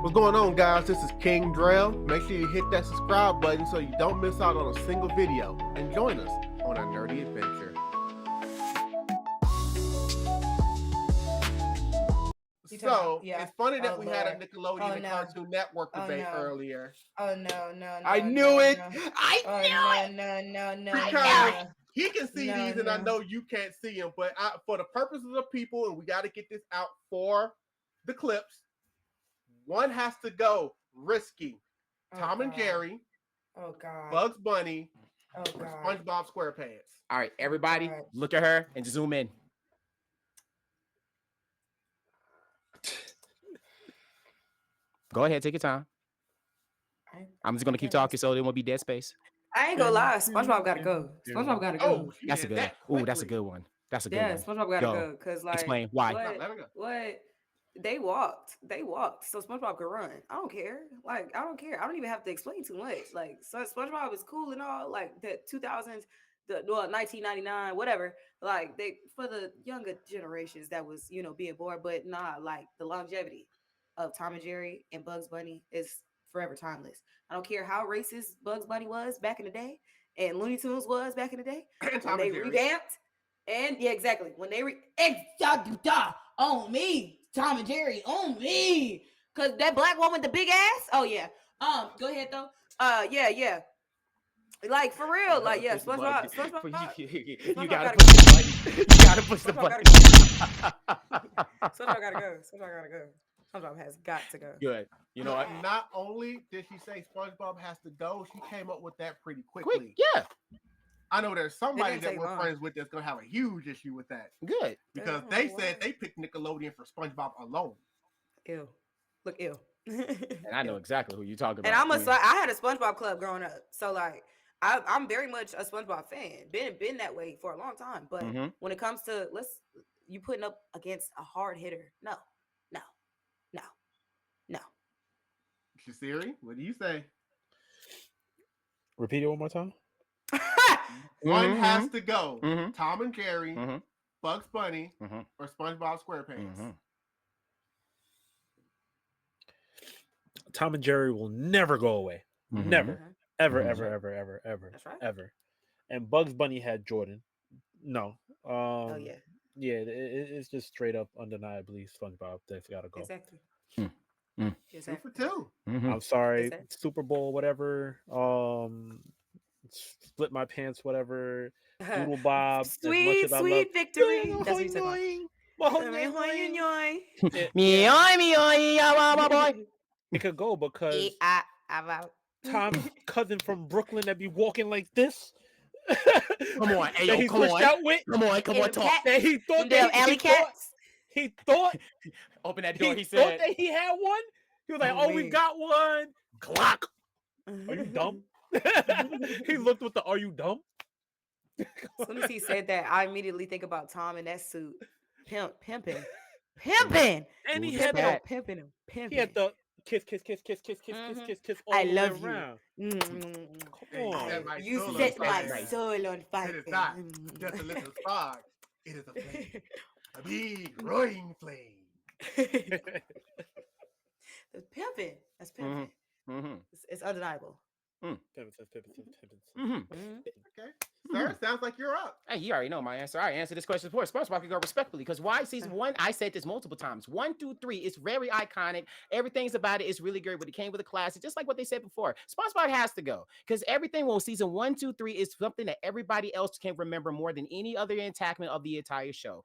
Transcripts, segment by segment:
What's going on, guys? This is King Drell. Make sure you hit that subscribe button so you don't miss out on a single video. And join us on our nerdy adventure. It's funny that we had a Nickelodeon and Cartoon Network debate earlier. Oh no! I knew it. No! Because he can see these, and I know you can't see them. But for the purposes of people, and we got to get this out for the clips. One has to go risky. Tom and Jerry. Oh God. Bugs Bunny. Oh God. SpongeBob SquarePants. All right, everybody, look at her and zoom in. Go ahead, take your time. I'm just gonna keep talking so there won't be dead space. I ain't gonna lie, SpongeBob gotta go. SpongeBob gotta go. Oh, that's a good one. Ooh, that's a good one. That's a good one. Yeah, SpongeBob gotta go. Cause like, explain why. What? They walked, so SpongeBob could run. I don't care. Like, I don't care. I don't even have to explain too much. Like, so SpongeBob is cool and all. Like the 2000s, 1999, whatever. Like they for the younger generations that was being bored, but nah, like the longevity of Tom and Jerry and Bugs Bunny is forever timeless. I don't care how racist Bugs Bunny was back in the day and Looney Tunes was back in the day. When they revamped, and yeah, exactly. When they on me. Tom and Jerry on me, cause that black woman with the big ass. Oh yeah. Go ahead though. Yeah. Like for real. Like yeah. SpongeBob. You gotta push the button. You gotta push the button. SpongeBob gotta go. SpongeBob has got to go. Good. You know what? Not only did she say SpongeBob has to go, she came up with that pretty quickly. Yeah. I know there's somebody that we're friends with that's gonna have a huge issue with that. Good. Because they said they picked Nickelodeon for SpongeBob alone. Ew. Look ill. And I know exactly who you're talking about. And I had a SpongeBob club growing up. So like I'm very much a SpongeBob fan. Been that way for a long time. But when it comes to you putting up against a hard hitter, no. Jasirii, what do you say? Repeat it one more time. One has to go. Tom and Jerry, Bugs Bunny, or SpongeBob SquarePants. Tom and Jerry will never go away. Never. Ever. That's right. Ever. And Bugs Bunny had Jordan. No. Oh yeah. Yeah, it's just straight up undeniably SpongeBob that's gotta go. Exactly. 2 for 2. I'm sorry. Super Bowl, whatever. Split my pants, whatever. Doodle Bob. Sweet victory. That's what It could go because Tom's cousin from Brooklyn that be walking like this. Come on, Ayo, come on. Come on, talk. That he thought that alley cats. He thought open that door. He thought that he had one. He was like, "Oh, we got one." Clock. Are you dumb? He looked with the "Are you dumb?" As soon as he said that, I immediately think about Tom in that suit, pimping, and he had the pimping him. He had the kiss all I the love way you. around. Come on. You set my soul on fire. It is not just a little spark. It is a flame. A big roaring flame. The pimping. That's pimping. It's undeniable. Okay. Sir, sounds like you're up. Hey, you already know my answer. I answered this question before. SpongeBob can go respectfully because why season 1? I said this multiple times. 1 through 3 is very iconic. Everything's about it. It's really good. But it came with a classic, just like what they said before. SpongeBob has to go because everything on season 1, 2, 3 is something that everybody else can remember more than any other enactment of the entire show.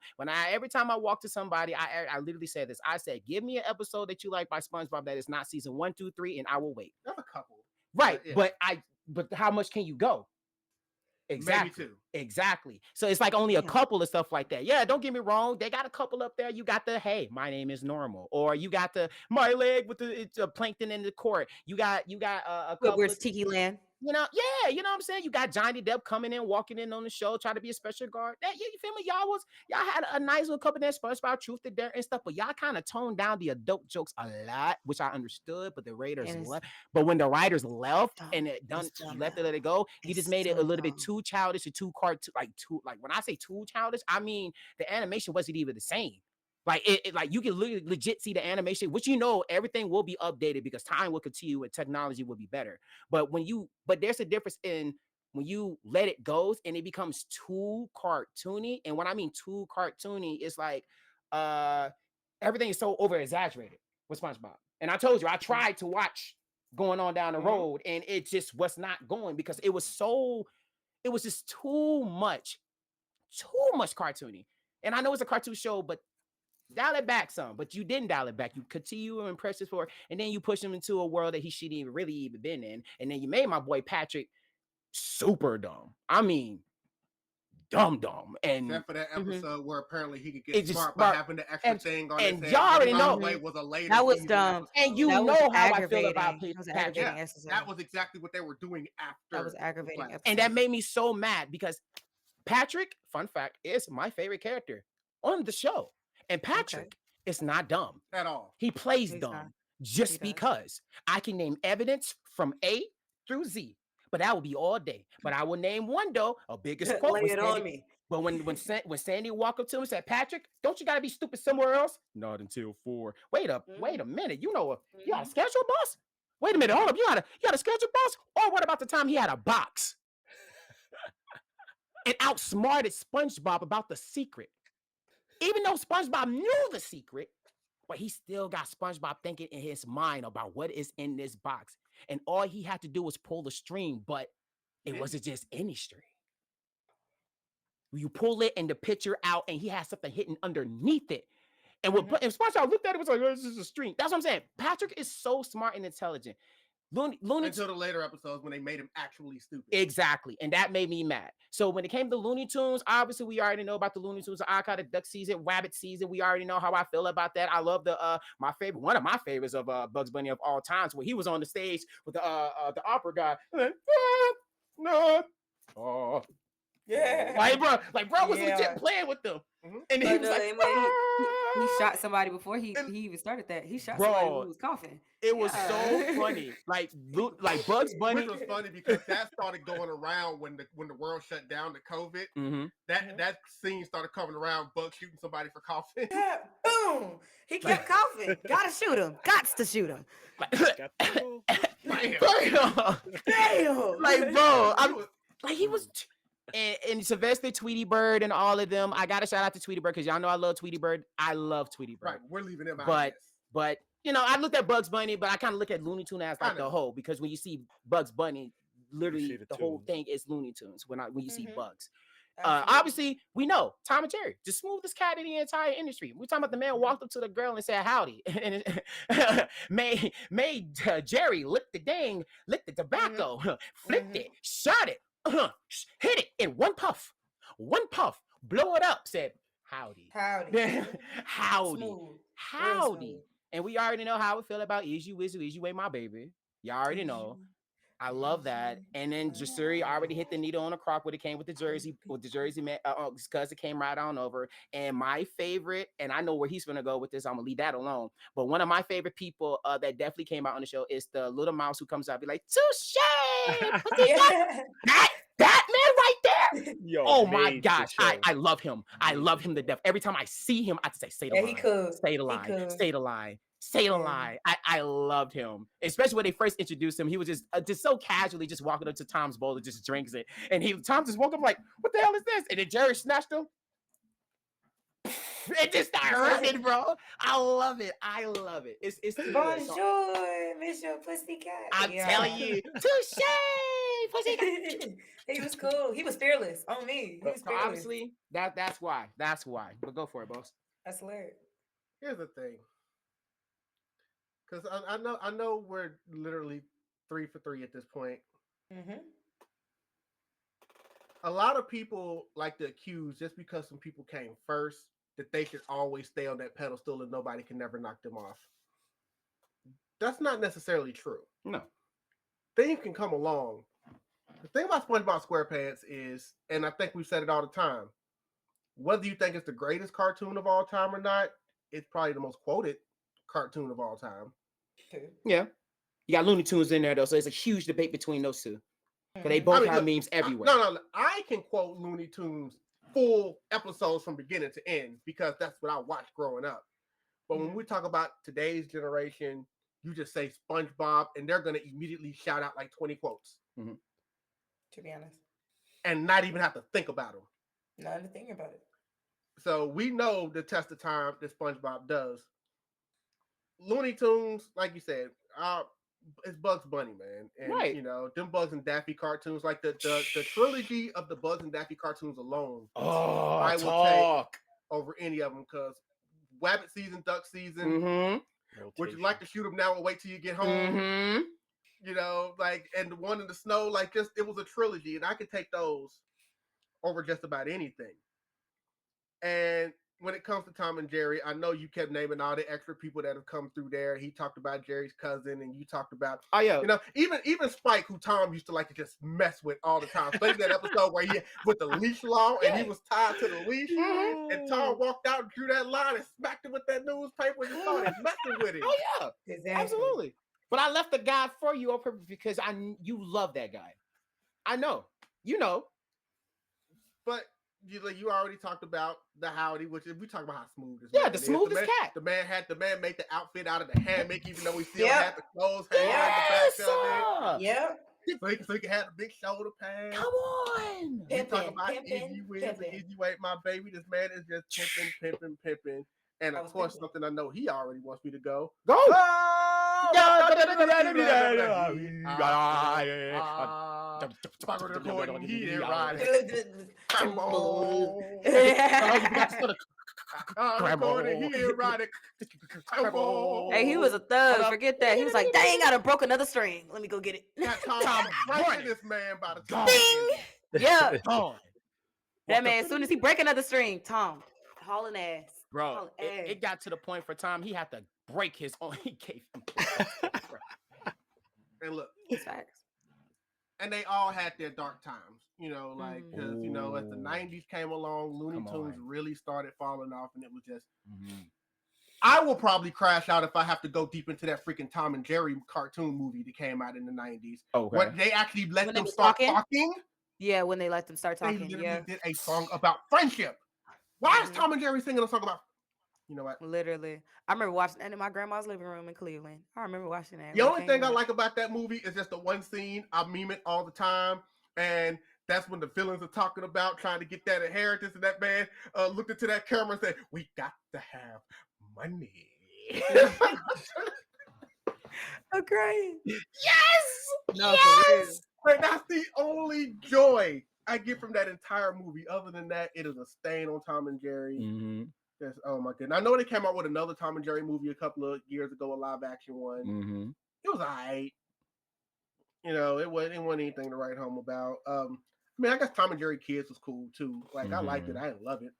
Every time I walk to somebody, I literally say this. I said, give me an episode that you like by SpongeBob that is not season 1, 2, 3, and I will wait. That's a couple. Right, yeah. But how much can you go? Exactly. Maybe 2. Exactly. So it's like only a couple of stuff like that. Yeah, don't get me wrong. They got a couple up there. You got the "Hey, my name is normal," or you got the "My leg with the plankton in the court." You got a couple. Where's Tiki Land? You know what I'm saying? You got Johnny Depp coming in, walking in on the show, trying to be a special guard. You feel me? Y'all had a nice little couple there, SpongeBob, Truth or Dare and stuff, but y'all kind of toned down the adult jokes a lot, which I understood, but the writers left. But when the writers left and it done let it go, he just made it a little bit too childish and too cartoon, like when I say too childish, I mean the animation wasn't even the same. Like like you can legit see the animation, which everything will be updated because time will continue and technology will be better. But there's a difference in when you let it go and it becomes too cartoony. And when I mean too cartoony, it's like everything is so over exaggerated with SpongeBob. And I told you, I tried to watch Going On Down the Road, and it just was not going because it was just too much cartoony. And I know it's a cartoon show, but dial it back some. But you didn't dial it back. You continue to impress us for, and then you push him into a world that he shouldn't even really been in. And then you made my boy Patrick super dumb. I mean, dumb. And except for that episode where apparently he could get smart by having the extra thing on and his y'all head. already know Was a later that was dumb. And you know how I feel about Patrick. Yeah, that was exactly what they were doing after. That was aggravating. And that made me so mad because Patrick, fun fact, is my favorite character on the show. And Patrick is not dumb at all. He plays dumb just because I can name evidence from A through Z. But that would be all day. But I will name one though, a biggest quote. Lay it on me. But when Sandy walked up to him and said, "Patrick, don't you gotta be stupid somewhere else?" Not until 4. Wait a minute. You got a schedule, boss? Wait a minute, hold up. You got a schedule, boss? Or what about the time he had a box? And outsmarted SpongeBob about the secret. Even though SpongeBob knew the secret, but he still got SpongeBob thinking in his mind about what is in this box. And all he had to do was pull the string, but it wasn't just any string. You pull it and the picture out, and he has something hidden underneath it. And when SpongeBob looked at it, was like, "Oh, this is a string." That's what I'm saying. Patrick is so smart and intelligent. Looney until the later episodes when they made him actually stupid. Exactly. And that made me mad. So when it came to Looney Tunes, obviously we already know about the Looney Tunes, the Icon of Duck season, Rabbit season. We already know how I feel about that. I love one of my favorites of Bugs Bunny of all times, where he was on the stage with the opera guy. Yeah. Like bro was legit playing with them. And he was he shot somebody before he even started that. He shot somebody who was coughing. It was so funny. Like Bugs Bunny. Which was funny because that started going around when the world shut down to COVID. That scene started coming around, Bugs shooting somebody for coughing. Yeah, boom. He kept coughing. Gotta shoot him. Gots to shoot him. Damn. Like, bro, he was. And Sylvester, Tweety Bird, and all of them. I gotta shout out to Tweety Bird because y'all know I love Tweety Bird. I love Tweety Bird. Right, we're leaving him out. But I looked at Bugs Bunny, but I kind of look at Looney Tunes as like the whole, because when you see Bugs Bunny, literally the whole thing is Looney Tunes. When you see Bugs, obviously we know Tom and Jerry, the smoothest cat in the entire industry. We're talking about the man walked up to the girl and said howdy, and made Jerry lick the tobacco, flipped it, shot it. Hit it in one puff, blow it up, said howdy. And we already know how I feel about Is You Ain't My Baby. Y'all already know. I love that. And then Jasirii already hit the needle on the crock when it came with the jersey, because it came right on over. And my favorite, and I know where he's gonna go with this, I'm gonna leave that alone. But one of my favorite people that definitely came out on the show is the little mouse who comes out and be like, "Touche!" That man right there. Yo, oh my gosh, I love him. I love him to death. Every time I see him, I have to say, "Say the line, say the line, say the line." Say the line. I loved him, especially when they first introduced him. He was just so casually just walking up to Tom's bowl and just drinks it, and Tom just woke up like, "What the hell is this?" And then Jerry snatched him. It just started running, bro. I love it. It's bonjour, Monsieur Pussycat. I'm telling you, touche, Pussycat. He was cool. He was fearless on me. He was fearless. Obviously, that's why. But go for it, boss. That's hilarious. Here's the thing. Because I know we're literally 3 for 3 at this point. A lot of people like to accuse, just because some people came first, that they should always stay on that pedestal and nobody can never knock them off. That's not necessarily true. No. Things can come along. The thing about SpongeBob SquarePants is, and I think we've said it all the time, whether you think it's the greatest cartoon of all time or not, it's probably the most quoted cartoon of all time. Yeah. You got Looney Tunes in there though, so it's a huge debate between those two. But they both have memes everywhere. No. I can quote Looney Tunes full episodes from beginning to end because that's what I watched growing up. But when we talk about today's generation, you just say SpongeBob, and they're gonna immediately shout out like 20 quotes. To be honest, and not even have to think about them. Not to think about it. So we know the test of time that SpongeBob does. Looney Tunes, like you said, it's Bugs Bunny, man, and you know them Bugs and Daffy cartoons, like the trilogy of the Bugs and Daffy cartoons alone. I will take over any of them because Rabbit season, Duck season. Would you like to shoot them now or wait till you get home? You know, like, and the one in the snow, like, just it was a trilogy, and I could take those over just about anything. And when it comes to Tom and Jerry, I know you kept naming all the extra people that have come through there. He talked about Jerry's cousin, and you talked about, you know, even Spike, who Tom used to like to just mess with all the time. Especially that episode where he with the leash law, and he was tied to the leash, and Tom walked out and drew that line and smacked him with that newspaper and just started messing with him. Exactly. Absolutely. But I left the guy for you on purpose because you love that guy. I know, you know, but. You already talked about the Howdy, which we talk about how smooth this the smoothest cat. The man made the outfit out of the hammock, even though he still had the clothes hanging in the back of it. So he can have the big shoulder pads. Come on. We talk about Iggy Wiz and Iggy Wait, my baby. This man is just pimping. And of course, something I know he already wants me to go. Go! He didn't ride it. Hey, he was a thug. Forget that. He was like, dang, I done broke another string. Let me go get it. Tom right this man by the ding. Yeah. That man, as soon as he break another string, Tom hauling ass. Bro, it got to the point for Tom, he had to break his own. He gave him. And look, it's facts. And they all had their dark times, you know, like, because, you know, as the 90s came along, Looney Tunes really started falling off, and it was just, I will probably crash out if I have to go deep into that freaking Tom and Jerry cartoon movie that came out in the 90s. When they actually let them start talking. Yeah, when they let them start talking. They literally did a song about friendship. Why is Tom and Jerry singing a song about, you know what? Literally. I remember watching that in my grandma's living room in Cleveland. I remember watching that. The only thing I like about that movie is just the one scene. I meme it all the time. And that's when the villains are talking about trying to get that inheritance. And that man looked into that camera and said, we got to have money. Okay. Yes! No, yes! And that's the only joy I get from that entire movie. Other than that, it is a stain on Tom and Jerry. Yes, oh my goodness. I know they came out with another Tom and Jerry movie a couple of years ago, a live action one. It was alright. You know, it wasn't anything to write home about. I mean, I guess Tom and Jerry Kids was cool too. Like, I liked it. I didn't love it.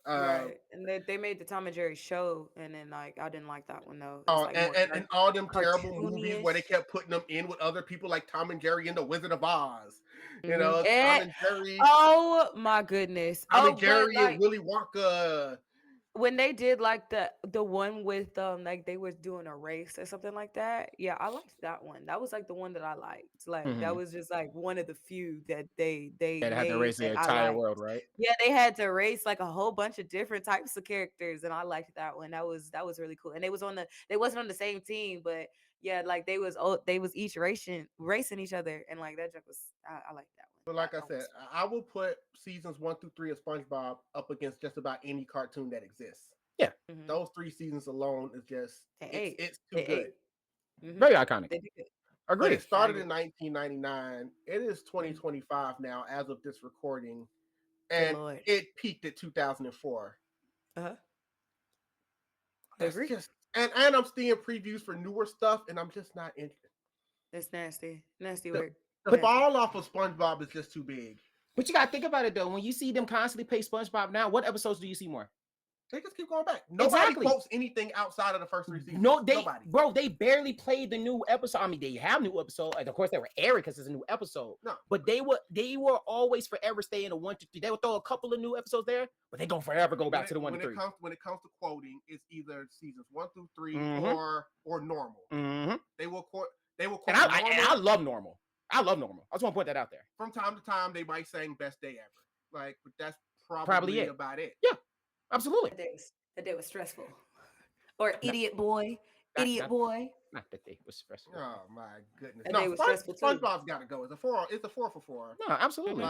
Right. And they made the Tom and Jerry show, and then like I didn't like that one though. And all them terrible movies where they kept putting them in with other people, like Tom and Jerry and the Wizard of Oz. You know, Tom and Jerry. Oh my goodness. Tom and Jerry and Willy Wonka. When they did like the one with like they were doing a race or something like that, yeah, I liked that one. That was like the one that I liked. Like that was just like one of the few that they had to race the entire world, right? Yeah, they had to race like a whole bunch of different types of characters, and I liked that one. That was really cool. And they wasn't on the same team, but yeah, like they was each racing each other, and like that joke was I liked that one. But like I said, I will put seasons 1 through 3 of SpongeBob up against just about any cartoon that exists. Yeah, those 3 seasons alone is just it's too good. Very iconic. Agreed. But it started in 1999. It is 2025 now, as of this recording, and it peaked at 2004. Agree. And I'm seeing previews for newer stuff, and I'm just not interested. It's nasty work. The fall off of SpongeBob is just too big. But you gotta think about it though. When you see them constantly play SpongeBob now, what episodes do you see more? They just keep going back. Nobody quotes anything outside of the first 3 seasons. Nobody. They barely played the new episode. I mean, they have new episodes, and of course they were airing because it's a new episode. No, but they were always forever staying in a 1 to 3. They would throw a couple of new episodes there, but they gonna forever go back to the 1 to 3. When it comes to quoting, it's either seasons 1 through 3 or normal. They will quote. And I love normal. I love normal. I just want to point that out there. From time to time, they might sing "Best Day Ever," like, but that's probably about it. Yeah, absolutely. That day was stressful. Or idiot boy. Idiot boy. Not that day was stressful. Oh my goodness. That day was stressful too. SpongeBob's got to go. It's a 4 for 4. No, absolutely.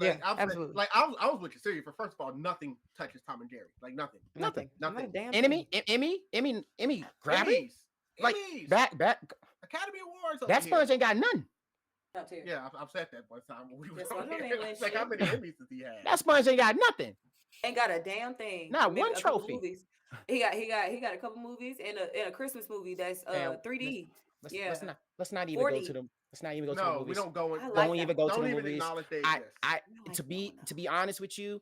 Absolutely. Like I was with you serious. For first of all, nothing touches Tom and Jerry. Like nothing. Emmy, grab it. Like back. Academy Awards. That Sponge ain't got none. Yeah, I've said that one time when we were it's like how many Emmys does he have? That Sponge ain't got nothing. Ain't got a damn thing. Not one trophy. He got a couple movies and a Christmas movie that's 3D. Let's not even 40. go to them. Let's not even go to No, the movies. we don't go. Don't even go to the don't even movies. acknowledge they exist. To be honest with you,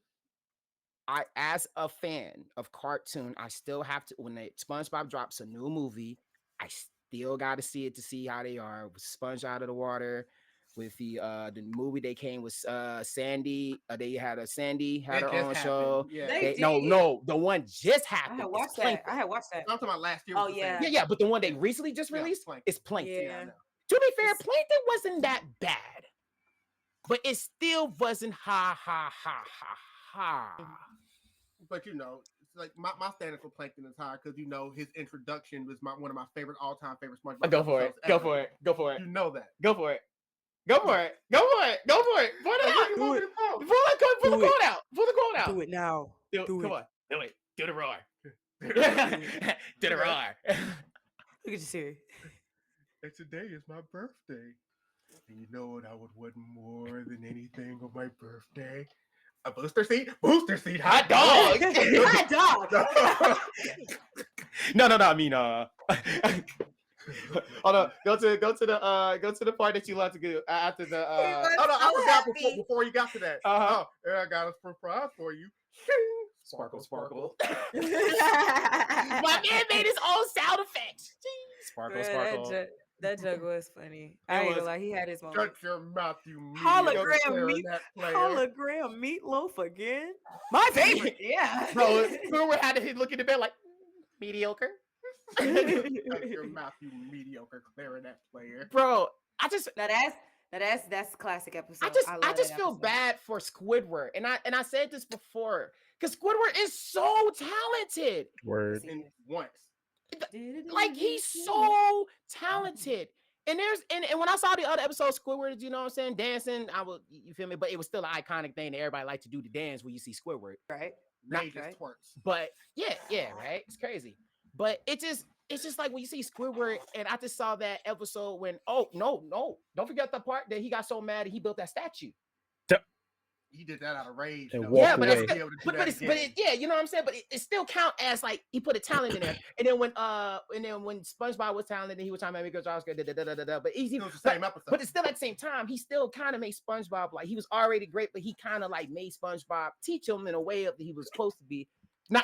I as a fan of cartoon, I still have to when SpongeBob drops a new movie, I still got to see it to see how they are with Sponge out of the water. With the movie they came with Sandy, they had her own show. Yeah. No, the one just happened. I had watched that. I'm talking about last year. Oh yeah. Yeah, but the one they recently just released is Plankton. Yeah. To be fair, Plankton wasn't that bad, but it still wasn't ha. But it's like my standard for Plankton is high because his introduction was one of my favorite all-time favorite SpongeBob. Go for it. You know that. Go for it. Pull it out. Pull the quote out. Do it now. Come on. Do it. Do the roar. Do the roar. Look at Jasirii. And today is my birthday. And you know what I would want more than anything on my birthday? A booster seat? Booster seat. Hot dog. Hot dog. No. I mean, hold on. Go to the part that you love to go after the. I forgot before you got to that. I got a surprise for you. Sparkle. My man made his own sound effects. Sparkle. That joke was funny. I ain't gonna lie, he had his moment. Shut your mouth, you hologram meatloaf again. My favorite. Yeah. Bro, Boomer had to look in the bed like mediocre. Shut your mouth, you mediocre clarinet player. Bro, that's classic episode. I just feel bad for Squidward, and I said this before because Squidward is so talented. Word. And once. Like he's so talented. And when I saw the other episode, Squidward, you know what I'm saying, dancing, you feel me? But it was still an iconic thing that everybody liked to do the dance when you see Squidward. Right. Twerks. But yeah, right. It's crazy. But it's just like when you see Squidward, and I just saw that episode when no, don't forget the part that he got so mad that he built that statue. He did that out of rage. Yeah, but you know what I'm saying. But it still count as like he put a talent in there. And then when SpongeBob was talented, he was talking about because Oscar but easy. It was the same episode. But it's still at the same time, he still kind of made SpongeBob like he was already great, but he kind of like made SpongeBob teach him in a way that he was supposed to be. Not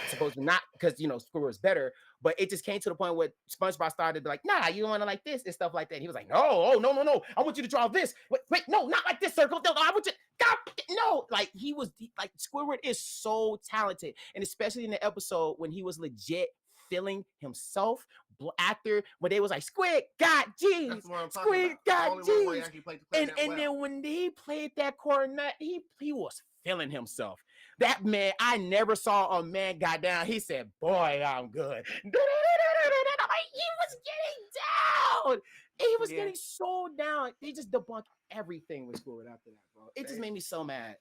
because Squidward was better, but it just came to the point where SpongeBob started to be like, nah, you don't want to like this and stuff like that. And he was like, no, I want you to draw this. Wait, no, not like this circle. No, I want you. God, no, like he was like Squidward is so talented, and especially in the episode when he was legit feeling himself after when they was like Squid got G's, Squid got G's, and then when he played that cornet, he was feeling himself. That man, I never saw a man got down. He said, boy, I'm good. He was getting down. He was getting so down. They just debunked everything with Squidward after that, bro. It just made me so mad.